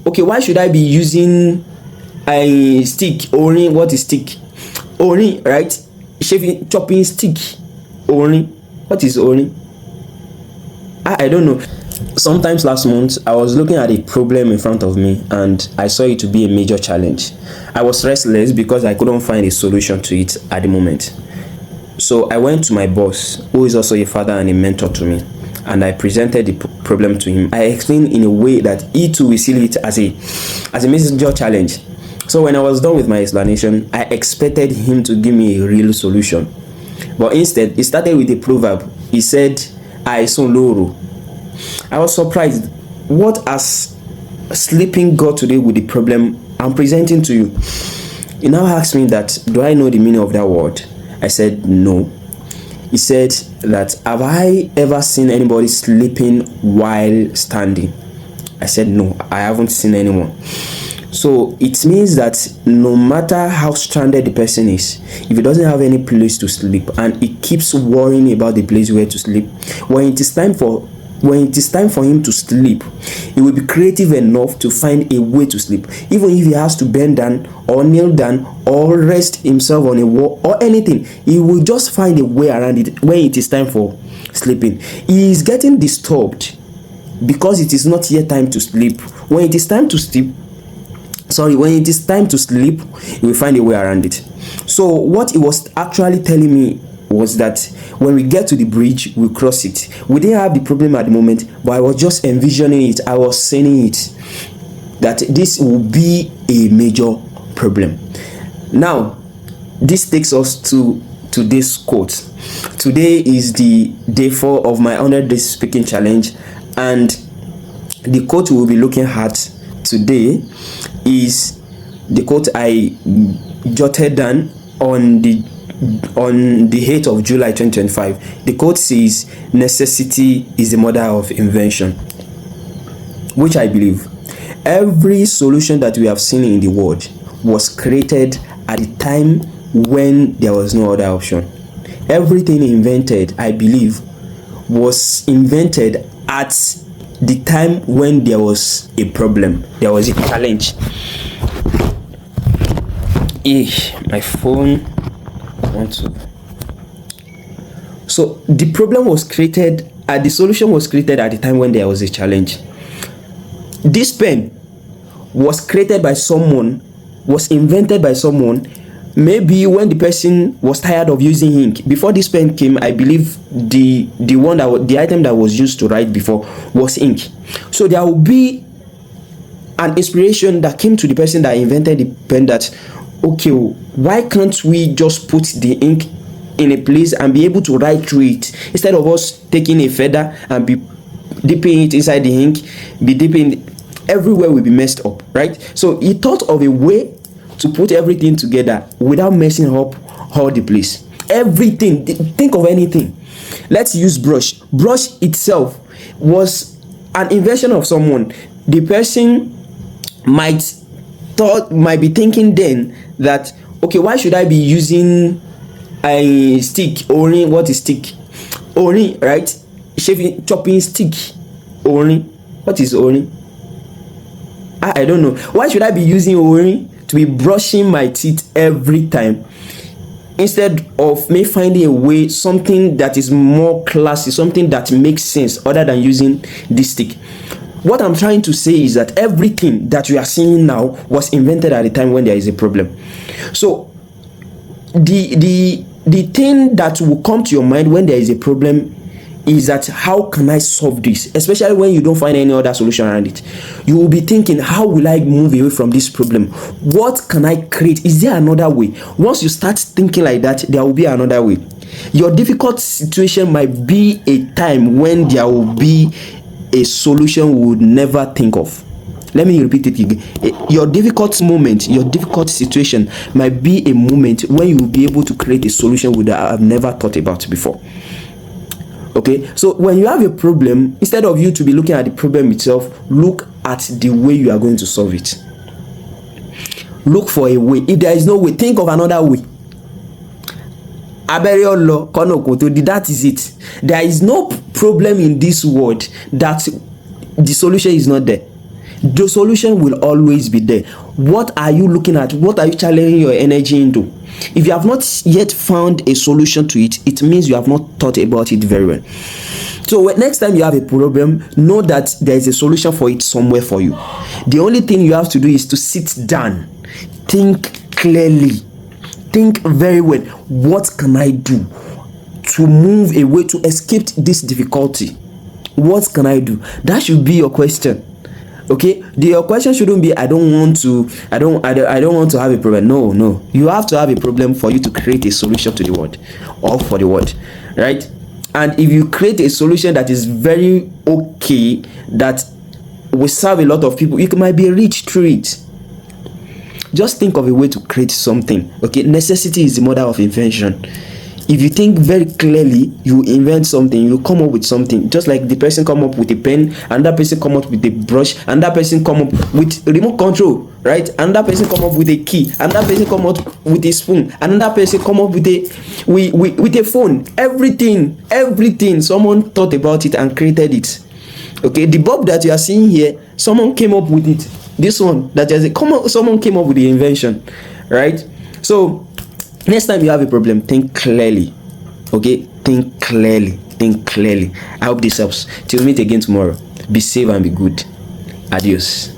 okay, why should I be using a stick? Ori, what is stick? Ori, right? Shaving, chopping stick. Ori, what is ori? I don't know. Sometimes last month I was looking at a problem in front of me and I saw it to be a major challenge. I was restless because I couldn't find a solution to it at the moment. So I went to my boss, who is also a father and a mentor to me, and I presented the problem to him. I explained in a way that he too will see it as a major challenge. So when I was done with my explanation, I expected him to give me a real solution. But instead, he started with a proverb. He said, I son loro. I was surprised. What has sleeping got to do with the problem I'm presenting to you? He now asked me that, do I know the meaning of that word? I said, no. He said that, have I ever seen anybody sleeping while standing? I said, no, I haven't seen anyone. So it means that no matter how stranded the person is, if he doesn't have any place to sleep and he keeps worrying about the place where to sleep, when it is time for him to sleep, he will be creative enough to find a way to sleep. Even if he has to bend down or kneel down or rest himself on a wall or anything, he will just find a way around it when it is time for sleeping. He is getting disturbed because it is not yet time to sleep. When it is time to sleep, he will find a way around it. So what he was actually telling me was that when we get to the bridge, we'll cross it. We didn't have the problem at the moment, but I was just envisioning it. I was saying it, that this will be a major problem. Now, this takes us to today's quote. Today is the day 4 of my 100 days speaking challenge, and the quote we'll be looking at today is the quote I jotted down on the 8th of July 2025. The quote says, necessity is the mother of invention, which I believe. Every solution that we have seen in the world was created at the time when there was no other option. Everything invented, I believe, was invented at the time when there was a problem, there was a challenge. My phone. So the problem was created, the solution was created at the time when there was a challenge. This pen was created by someone, was invented by someone, maybe when the person was tired of using ink. Before this pen came, I believe the item that was used to write before was ink. So there will be an inspiration that came to the person that invented the pen that, okay, why can't we just put the ink in a place and be able to write through it, instead of us taking a feather and be dipping it inside the ink, be dipping everywhere will be messed up, right? So he thought of a way to put everything together without messing up all the place. Everything, think of anything. Let's use brush. Brush itself was an invention of someone. The person might be thinking then that, okay, why should I be using a stick? Ori, what is stick? Ori, right? Shaving, chopping stick. Ori, what is ori? I don't know. Why should I be using ori to be brushing my teeth every time, instead of me finding a way, something that is more classy, something that makes sense other than using this stick? What I'm trying to say is that everything that we are seeing now was invented at the time when there is a problem. So the thing that will come to your mind when there is a problem is that, how can I solve this? Especially when you don't find any other solution around it. You will be thinking, how will I move away from this problem? What can I create? Is there another way? Once you start thinking like that, there will be another way. Your difficult situation might be a time when there will be a solution we would never think of. Let me repeat it again. Your difficult moment, your difficult situation might be a moment when you will be able to create a solution that I have never thought about before. Okay, so when you have a problem, instead of you to be looking at the problem itself, look at the way you are going to solve it. Look for a way. If there is no way, think of another way. That is it. There is no problem in this world that the solution is not there. the solution will always be there. What are you looking at? What are you channeling your energy into? If you have not yet found a solution to it, it means you have not thought about it very well. So next time you have a problem, know that there is a solution for it somewhere for you. The only thing you have to do is to sit down, think clearly, think very well. What can I do to move away, to escape this difficulty? What can I do? That should be your question. Okay, your question shouldn't be I don't want to have a problem. No, you have to have a problem for you to create a solution to the world or for the world, right? And if you create a solution that is very okay, that will serve a lot of people, you might be rich through it. Just think of a way to create something. Okay, necessity is the mother of invention. If you think very clearly, you invent something, you come up with something. Just like the person come up with a pen, and that person come up with a brush, and that person come up with remote control, right? And that person come up with a key, and that person come up with a spoon, and that person come up with a phone. Everything, someone thought about it and created it. Okay, the bulb that you are seeing here, someone came up with it. This one that is someone came up with the invention, right? So next time you have a problem, think clearly. Okay, think clearly. I hope this helps. Till we meet again tomorrow, be safe and be good. Adios.